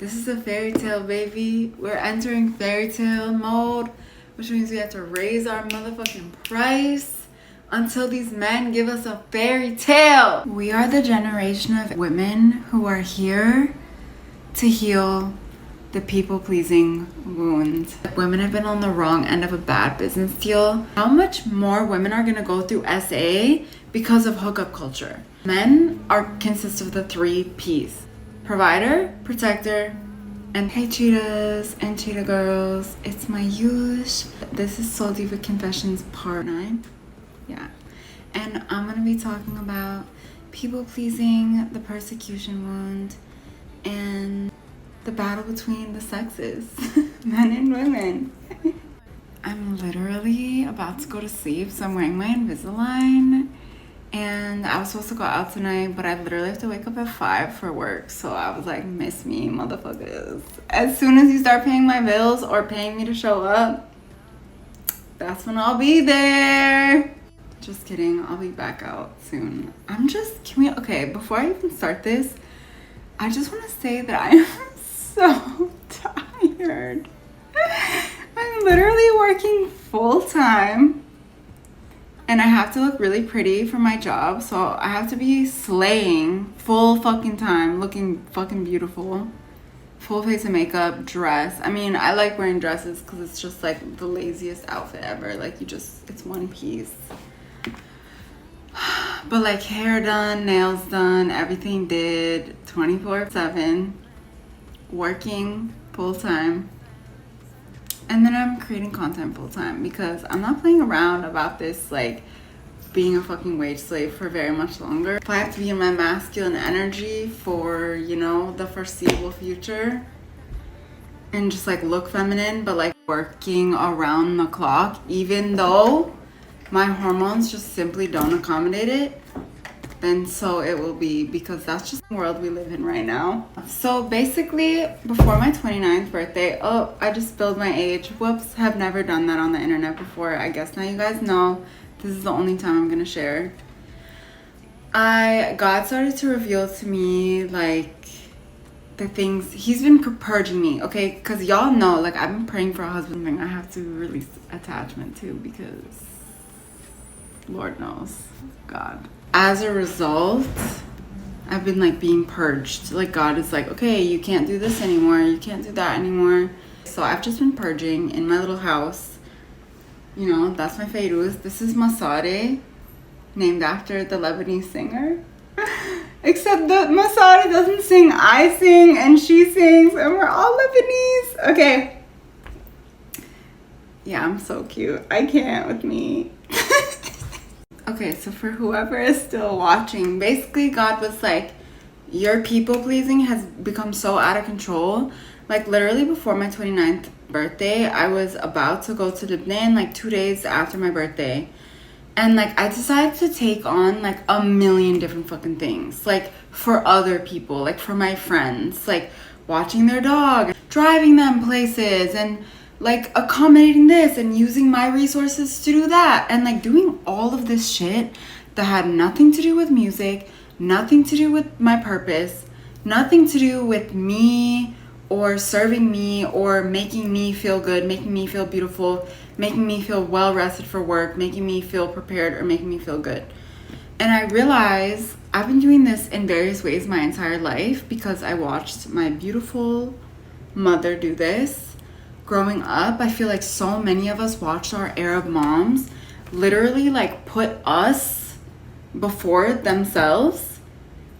This is a fairy tale, baby. We're entering fairy tale mode, which means we have to raise our motherfucking price until these men give us a fairy tale. We are the generation of women who are here to heal the people-pleasing wounds. Women have been on the wrong end of a bad business deal. How much more women are gonna go through SA because of hookup culture? Men consist of the 3 P's. Provider, protector, and hey cheetahs and cheetah girls, it's Mayoush. This is Soul Diva Confessions Part 9. Yeah. And I'm gonna be talking about people pleasing, the persecution wound, and the battle between the sexes, men and women. I'm literally about to go to sleep, so I'm wearing my Invisalign. And I was supposed to go out tonight, but I literally have to wake up at 5 for work. So I was like, miss me, motherfuckers. As soon as you start paying my bills or paying me to show up, that's when I'll be there. Just kidding, I'll be back out soon. Okay, before I even start this, I just want to say that I am so tired. I'm literally working full time. And I have to look really pretty for my job, so I have to be slaying full fucking time, looking fucking beautiful. Full face of makeup, dress. I mean, I like wearing dresses because it's just like the laziest outfit ever. Like it's one piece. But like hair done, nails done, everything did, 24/7, working full time. And then I'm creating content full time because I'm not playing around about this like being a fucking wage slave for very much longer. If I have to be in my masculine energy for, the foreseeable future and just like look feminine, but like working around the clock, even though my hormones just simply don't accommodate it, then so it will be, because that's just the world we live in right now. So basically, before my 29th birthday, I just spilled my age. Whoops, have never done that on the internet before. I guess now you guys know. This is the only time I'm gonna share. God started to reveal to me like the things, he's been purging me, okay? Because y'all know, like I've been praying for a husband thing I have to release attachment to, because Lord knows, God. As a result, I've been like being purged. Like God is like, okay, you can't do this anymore. You can't do that anymore. So I've just been purging in my little house. That's my Feiruz. This is Masare, named after the Lebanese singer. Except that Masare doesn't sing, I sing, and she sings, and we're all Lebanese. Okay. Yeah, I'm so cute. I can't with me. Okay, so for whoever is still watching, basically God was like, your people pleasing has become so out of control. Like literally before my 29th birthday, I was about to go to Lebanon like 2 days after my birthday. And like I decided to take on like a million different fucking things. Like for other people, like for my friends, like watching their dog, driving them places, and like accommodating this and using my resources to do that, and like doing all of this shit that had nothing to do with music, nothing to do with my purpose, nothing to do with me or serving me or making me feel good, making me feel beautiful, making me feel well rested for work, making me feel prepared, or making me feel good. And I realized I've been doing this in various ways my entire life because I watched my beautiful mother do this. Growing up, I feel like so many of us watched our Arab moms literally like put us before themselves,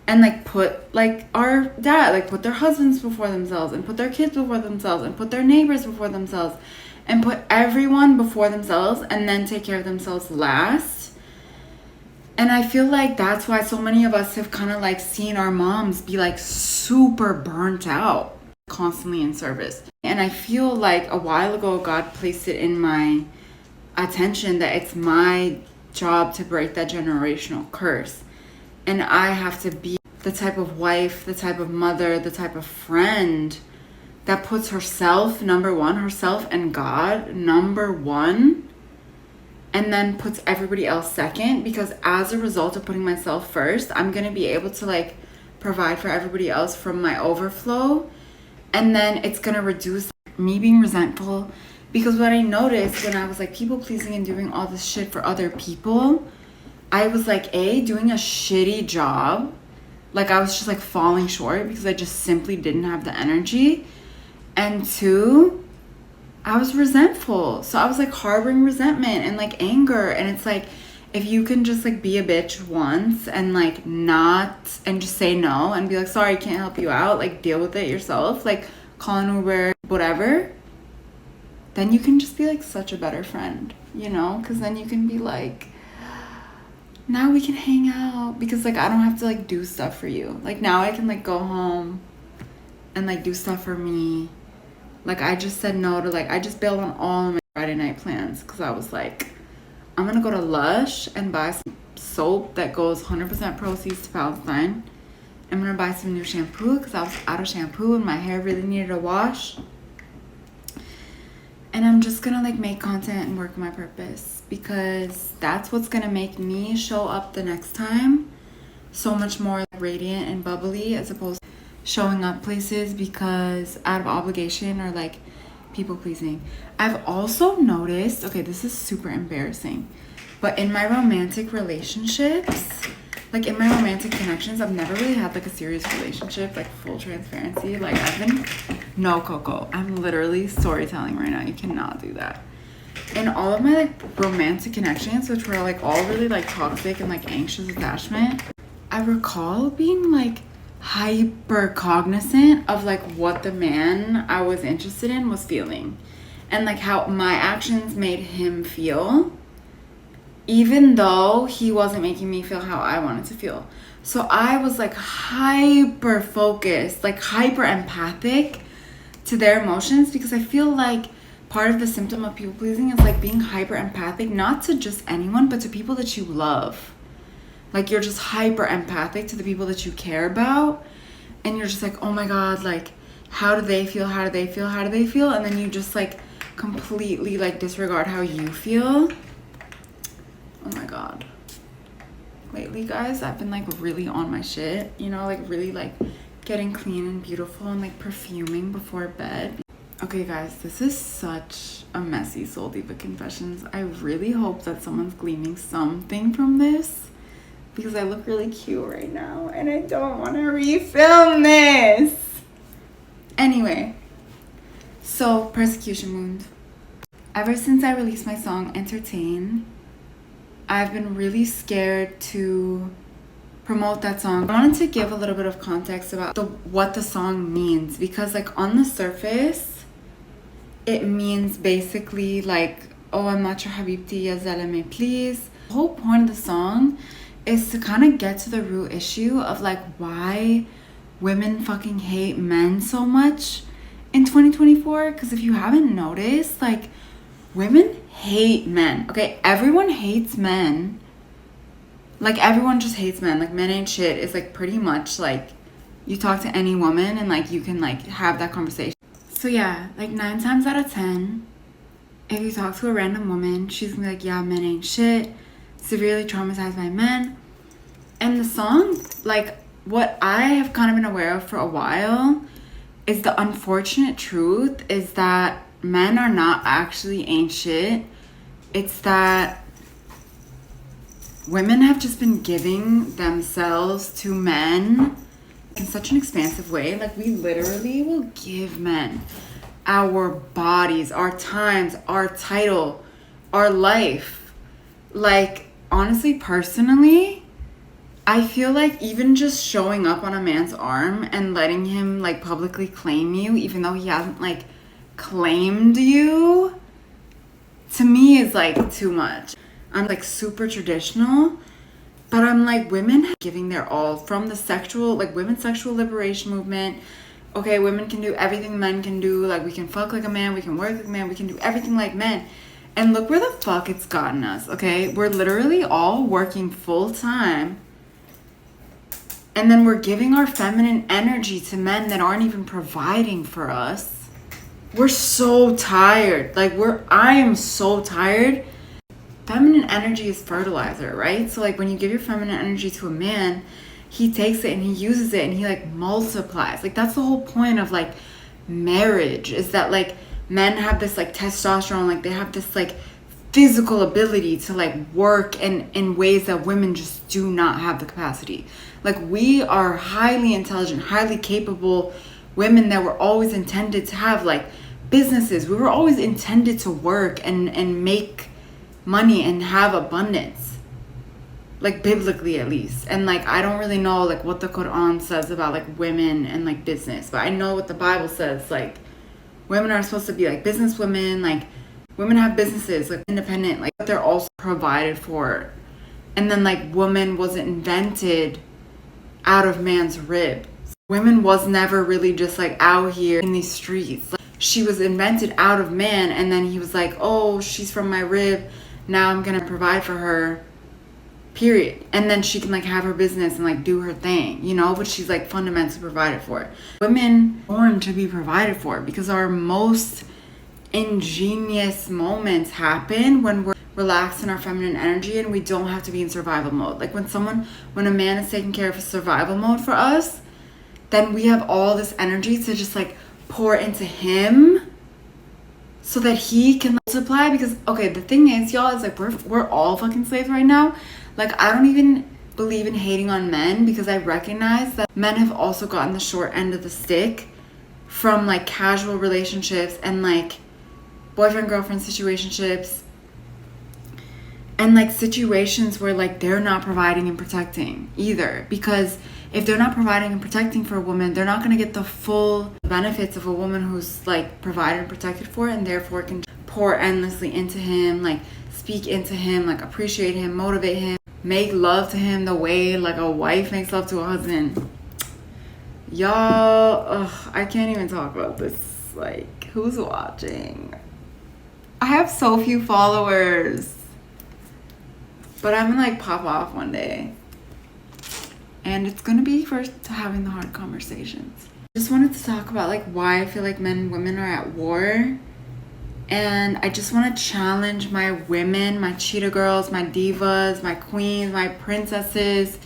and like put like our dad, like put their husbands before themselves, and put their kids before themselves, and put their neighbors before themselves, and put everyone before themselves, and then take care of themselves last. And I feel like that's why so many of us have kind of like seen our moms be like super burnt out, constantly in service. And I feel like a while ago God placed it in my attention that it's my job to break that generational curse, and I have to be the type of wife, the type of mother, the type of friend that puts herself number one, herself and God number one, and then puts everybody else second, because as a result of putting myself first, I'm gonna be able to like provide for everybody else from my overflow And then it's gonna reduce me being resentful. Because what I noticed when I was like people pleasing and doing all this shit for other people, I was like doing a shitty job. Like I was just like falling short because I just simply didn't have the energy. And 2, I was resentful. So I was like harboring resentment and like anger. And it's like, if you can just like be a bitch once and like not, and just say no and be like, sorry, I can't help you out, like deal with it yourself, like call an Uber, whatever, then you can just be like such a better friend, you know? Because then you can be like, now we can hang out because like I don't have to like do stuff for you. Like now I can like go home and like do stuff for me. Like I just said no to like, I just bailed on all of my Friday night plans because I was like, I'm gonna go to Lush and buy some soap that goes 100% proceeds to Palestine. I'm gonna buy some new shampoo because I was out of shampoo and my hair really needed a wash. And I'm just gonna like make content and work my purpose because that's what's gonna make me show up the next time so much more radiant and bubbly, as opposed to showing up places because out of obligation or like people pleasing. I've also noticed, okay, this is super embarrassing, but in my romantic relationships, like in my romantic connections, I've never really had like a serious relationship, like full transparency. Like no, Coco, I'm literally storytelling right now. You cannot do that. In all of my like romantic connections, which were like all really like toxic and like anxious attachment, I recall being like hyper cognizant of like what the man I was interested in was feeling and like how my actions made him feel, even though he wasn't making me feel how I wanted to feel. So I was like hyper focused, like hyper empathic to their emotions, because I feel like part of the symptom of people pleasing is like being hyper empathic, not to just anyone, but to people that you love. Like you're just hyper empathic to the people that you care about, and you're just like, oh my god, like how do they feel, how do they feel, how do they feel, and then you just like completely like disregard how you feel. Oh my god, lately guys, I've been like really on my shit, you know, like really like getting clean and beautiful and like perfuming before bed. Okay guys, this is such a messy Soul Diva confessions. I really hope that someone's gleaning something from this, because I look really cute right now and I don't want to refilm this. Anyway, so persecution wound. Ever since I released my song Entertain, I've been really scared to promote that song. I wanted to give a little bit of context about what the song means, because like on the surface it means basically like, oh, I'm not your habibti ya zalame, please. The whole point of the song is to kind of get to the root issue of like why women fucking hate men so much in 2024. Because if you haven't noticed, like women hate men. Okay, everyone hates men. Like everyone just hates men. Like men ain't shit is like pretty much like you talk to any woman and like you can like have that conversation. So yeah, like 9 times out of 10, if you talk to a random woman, she's gonna be like, yeah, men ain't shit, severely traumatized by men. And the song, like what I have kind of been aware of for a while is the unfortunate truth is that men are not actually ain't shit. It's that women have just been giving themselves to men in such an expansive way. Like we literally will give men our bodies, our times, our title, our life. Like honestly, personally, I feel like even just showing up on a man's arm and letting him like publicly claim you, even though he hasn't like claimed you, to me is like too much. I'm like super traditional, but I'm like women giving their all from the sexual, like women's sexual liberation movement. Okay, women can do everything men can do. Like we can fuck like a man, we can work like a man, we can do everything like men. And look where the fuck it's gotten us, okay? We're literally all working full time, and then we're giving our feminine energy to men that aren't even providing for us. We're so tired. Like I am so tired. Feminine energy is fertilizer, right? So like when you give your feminine energy to a man, he takes it and he uses it and he like multiplies. Like that's the whole point of like marriage, is that like men have this like testosterone, like they have this like physical ability to like work in ways that women just do not have the capacity. Like we are highly intelligent, highly capable women that were always intended to have like businesses. We were always intended to work and make money and have abundance, like biblically at least. And like I don't really know like what the Quran says about like women and like business, but I know what the Bible says, like women are supposed to be like business women, like women have businesses, like independent, like they're also provided for. And then like woman wasn't invented out of man's rib. Women was never really just like out here in these streets. Like, she was invented out of man, and then he was like, oh, she's from my rib, now I'm gonna provide for her, period. And then she can like have her business and like do her thing, you know, but she's like fundamentally provided for. Women born to be provided for, because our most ingenious moments happen when we're relaxed in our feminine energy and we don't have to be in survival mode. Like when a man is taking care of his survival mode for us, then we have all this energy to just like pour into him so that he can multiply. Because okay, the thing is, y'all, is like we're all fucking slaves right now. Like I don't even believe in hating on men, because I recognize that men have also gotten the short end of the stick from like casual relationships and like boyfriend girlfriend situationships and like situations where like they're not providing and protecting either. Because if they're not providing and protecting for a woman, they're not going to get the full benefits of a woman who's like provided and protected for, and therefore can pour endlessly into him, like speak into him, like appreciate him, motivate him, make love to him the way like a wife makes love to a husband. Y'all, I can't even talk about this. Like, who's watching? I have so few followers, but I'm gonna like pop off one day, and it's gonna be for having the hard conversations. I just wanted to talk about like why I feel like men and women are at war, and I just want to challenge my women, my cheetah girls, my divas, my queens, my princesses,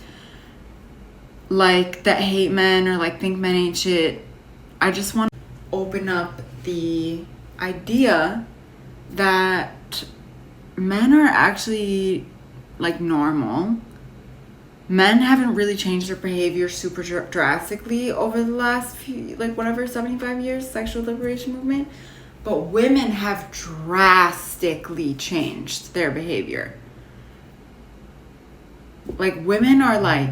like that hate men or like think men ain't shit. I just want to open up the idea that men are actually like normal. Men haven't really changed their behavior super drastically over the last few, like whatever, 75 years, sexual liberation movement. But women have drastically changed their behavior. Like women are like,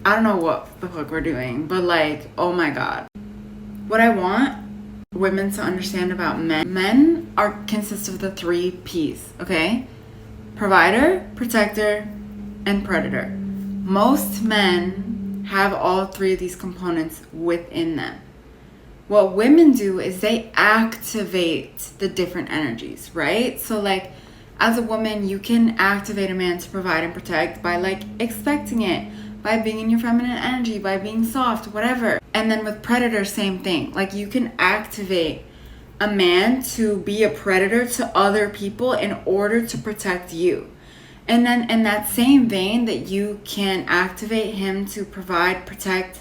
I don't know what the fuck we're doing, but like, oh my God. What I want women to understand about men consist of the 3 P's, okay? Provider, protector, and predator. Most men have all 3 of these components within them. What women do is they activate the different energies, right? So like, as a woman, you can activate a man to provide and protect by like expecting it, by being in your feminine energy, by being soft, whatever. And then with predator, same thing. Like you can activate a man to be a predator to other people in order to protect you. And then in that same vein that you can activate him to provide, protect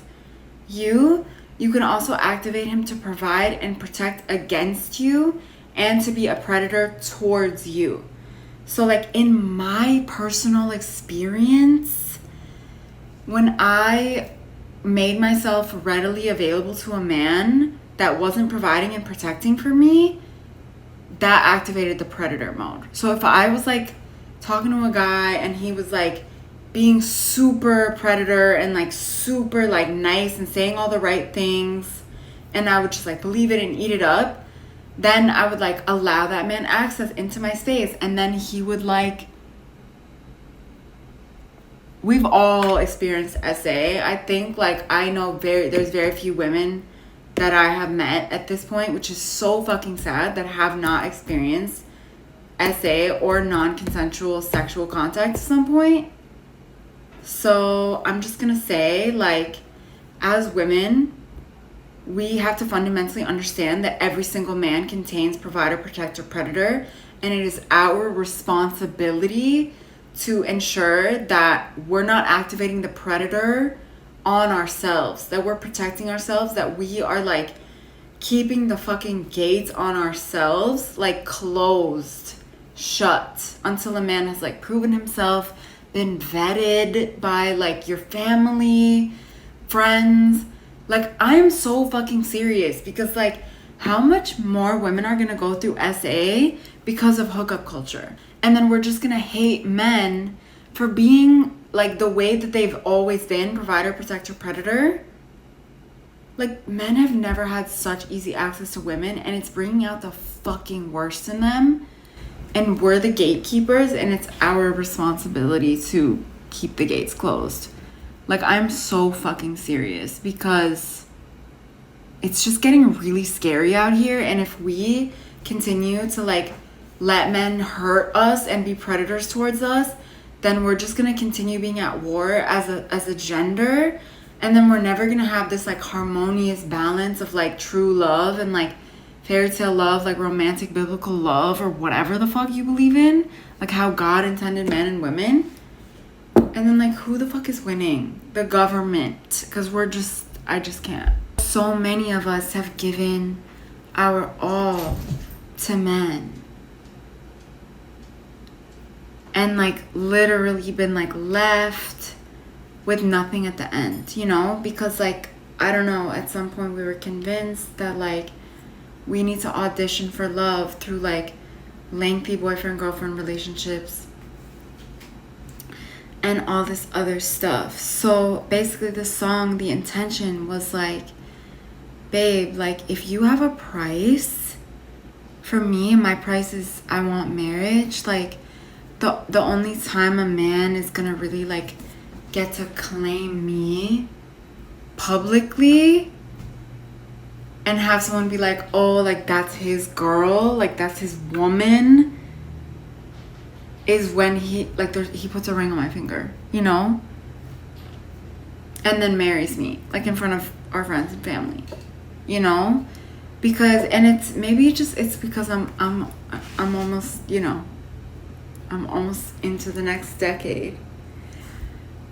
you, you can also activate him to provide and protect against you and to be a predator towards you. So like in my personal experience, when I made myself readily available to a man that wasn't providing and protecting for me, that activated the predator mode. So if I was like talking to a guy and he was like being super predator and like super like nice and saying all the right things, and I would just like believe it and eat it up, then I would like allow that man access into my space. And then he would like, we've all experienced SA. I think like I know there's very few women that I have met at this point, which is so fucking sad, that have not experienced SA or non-consensual sexual contact at some point. So I'm just gonna say, like, as women, we have to fundamentally understand that every single man contains provider, protector, predator, and it is our responsibility to ensure that we're not activating the predator on ourselves, that we're protecting ourselves, that we are like keeping the fucking gates on ourselves like closed, shut, until a man has like proven himself, been vetted by like your family, friends. Like, I'm so fucking serious, because like, how much more women are gonna go through SA because of hookup culture? And then we're just gonna hate men for being like the way that they've always been, provider, protector, predator. Like, men have never had such easy access to women, and it's bringing out the fucking worst in them. And we're the gatekeepers, and it's our responsibility to keep the gates closed. Like, I'm so fucking serious, because it's just getting really scary out here. And if we continue to like let men hurt us and be predators towards us, then we're just gonna continue being at war as a gender. And then we're never gonna have this like harmonious balance of like true love and like fairy tale love, like romantic biblical love, or whatever the fuck you believe in, like how God intended men and women. And then like, who the fuck is winning? The government. Because I just can't. So many of us have given our all to men, and like literally been like left with nothing at the end, you know? Because like, I don't know, at some point we were convinced that like we need to audition for love through like lengthy boyfriend-girlfriend relationships and all this other stuff. So basically the song, the intention was like, babe, like if you have a price, for me, my price is I want marriage. Like the only time a man is gonna really like get to claim me publicly and have someone be like, oh, like that's his girl, like that's his woman, is when he puts a ring on my finger, you know, and then marries me like in front of our friends and family, you know. Because, and it's because I'm almost, you know, I'm almost into the next decade.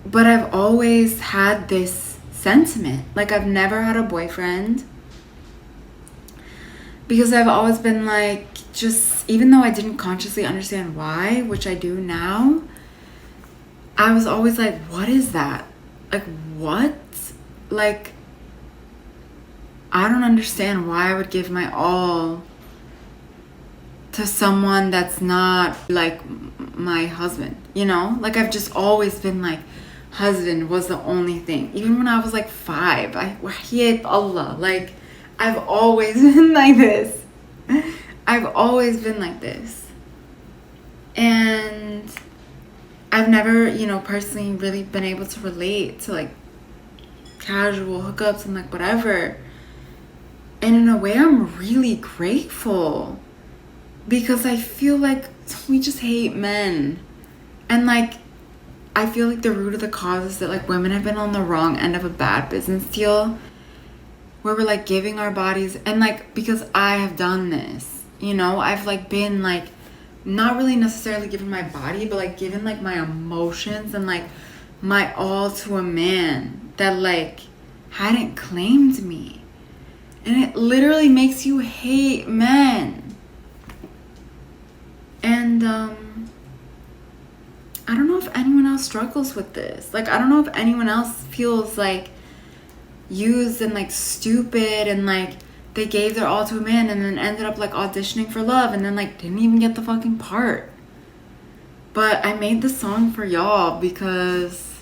But I've always had this sentiment. Like, I've never had a boyfriend, because I've always been like, just, even though I didn't consciously understand why, which I do now, I was always like, what is that? Like, what? Like, I don't understand why I would give my all to someone that's not like my husband, you know? Like, I've just always been like, husband was the only thing. Even when I was like 5, Wahiyat Allah, like, I've always been like this. I've always been like this. And I've never, you know, personally really been able to relate to like casual hookups and like whatever. And in a way, I'm really grateful, because I feel like we just hate men. And like, I feel like the root of the cause is that like women have been on the wrong end of a bad business deal, where we're like giving our bodies, and like, because I have done this, you know, I've like been like not really necessarily giving my body, but like giving like my emotions and like my all to a man that like hadn't claimed me. And it literally makes you hate men. And I don't know if anyone else struggles with this. Like, I don't know if anyone else feels like used and like stupid, and like they gave their all to a man and then ended up like auditioning for love and then like didn't even get the fucking part. But I made the song for y'all, because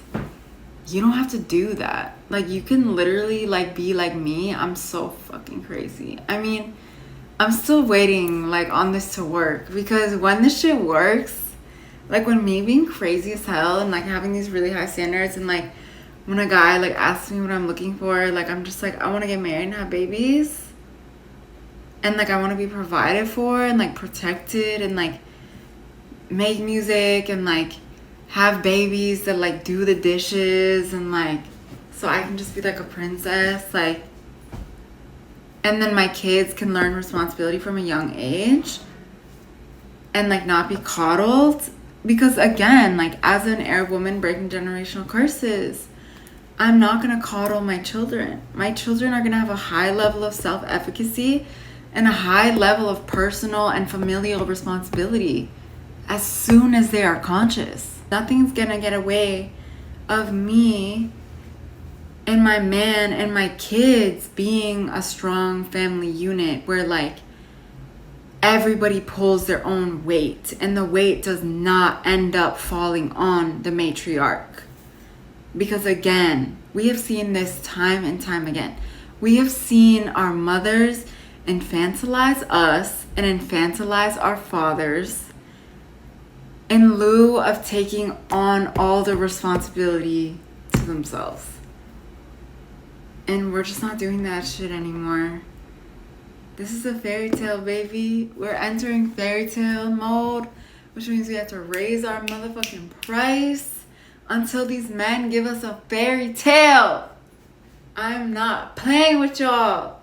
you don't have to do that. Like, you can literally like be like me. I'm so fucking crazy. I mean, I'm still waiting like on this to work, because when this shit works, like when me being crazy as hell and like having these really high standards, and like when a guy like asks me what I'm looking for, like I'm just like, I want to get married and have babies, and like I want to be provided for and like protected, and like make music and like have babies that like do the dishes, and like so I can just be like a princess, like, and then my kids can learn responsibility from a young age and like not be coddled, Because again, like as an Arab woman breaking generational curses, I'm not going to coddle my children. My children are going to have a high level of self-efficacy and a high level of personal and familial responsibility as soon as they are conscious. Nothing's going to get away of me and my man and my kids being a strong family unit where like everybody pulls their own weight and the weight does not end up falling on the matriarch. Because again, we have seen this time and time again. We have seen our mothers infantilize us and infantilize our fathers in lieu of taking on all the responsibility to themselves. And we're just not doing that shit anymore. This is a fairy tale, baby. We're entering fairy tale mode, which means we have to raise our motherfucking price until these men give us a fairy tale. I'm not playing with y'all.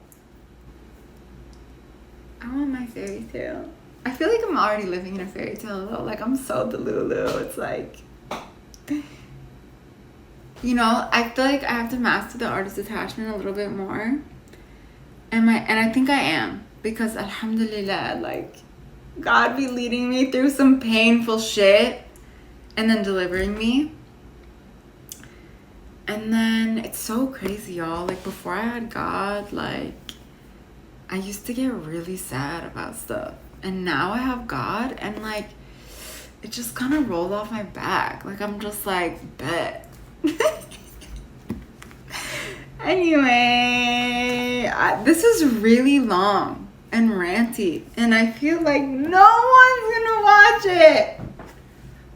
I want my fairy tale. I feel like I'm already living in a fairy tale though. Like I'm so delulu. It's like, you know, I feel like I have to master the artist attachment a little bit more. And I think I am, because alhamdulillah, like God be leading me through some painful shit and then delivering me. And then it's so crazy, y'all. Like before I had God, like I used to get really sad about stuff. And now I have God and like it just kind of rolled off my back. Like I'm just like, bet. Anyway, this is really long and ranty, and I feel like no one's gonna watch it.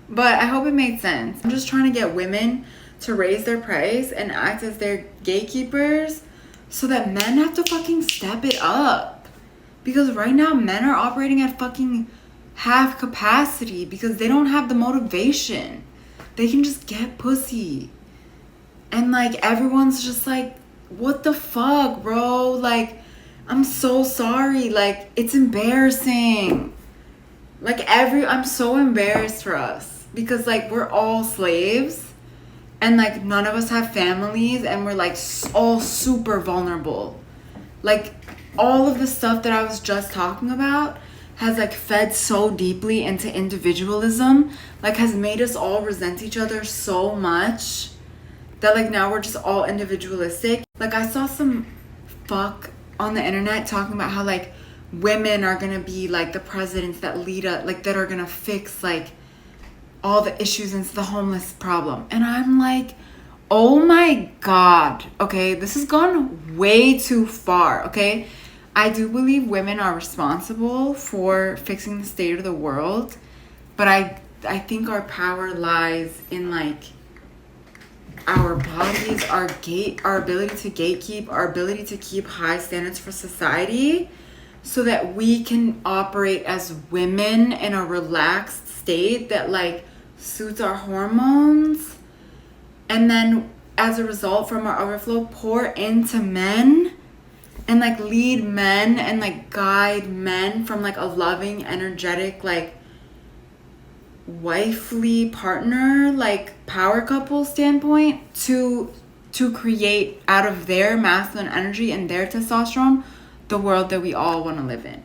But I hope it made sense. I'm just trying to get women to raise their price and act as their gatekeepers so that men have to fucking step it up. Because right now, men are operating at fucking half capacity because they don't have the motivation. They can just get pussy. And like everyone's just like, what the fuck, bro? Like, I'm so sorry. Like, it's embarrassing. Like I'm so embarrassed for us because like we're all slaves and like none of us have families and we're like all super vulnerable. Like all of the stuff that I was just talking about has like fed so deeply into individualism, like has made us all resent each other so much that like now we're just all individualistic. Like I saw some fuck on the internet talking about how like women are gonna be like the presidents that lead us, like that are gonna fix like all the issues into the homeless problem. And I'm like, oh my God, okay, this has gone way too far, okay? I do believe women are responsible for fixing the state of the world, but I think our power lies in like our bodies, our ability to gatekeep, our ability to keep high standards for society so that we can operate as women in a relaxed state that like suits our hormones. And then as a result from our overflow, pour into men and like lead men and like guide men from like a loving, energetic, like wifely partner, like power couple standpoint to create out of their masculine energy and their testosterone the world that we all want to live in.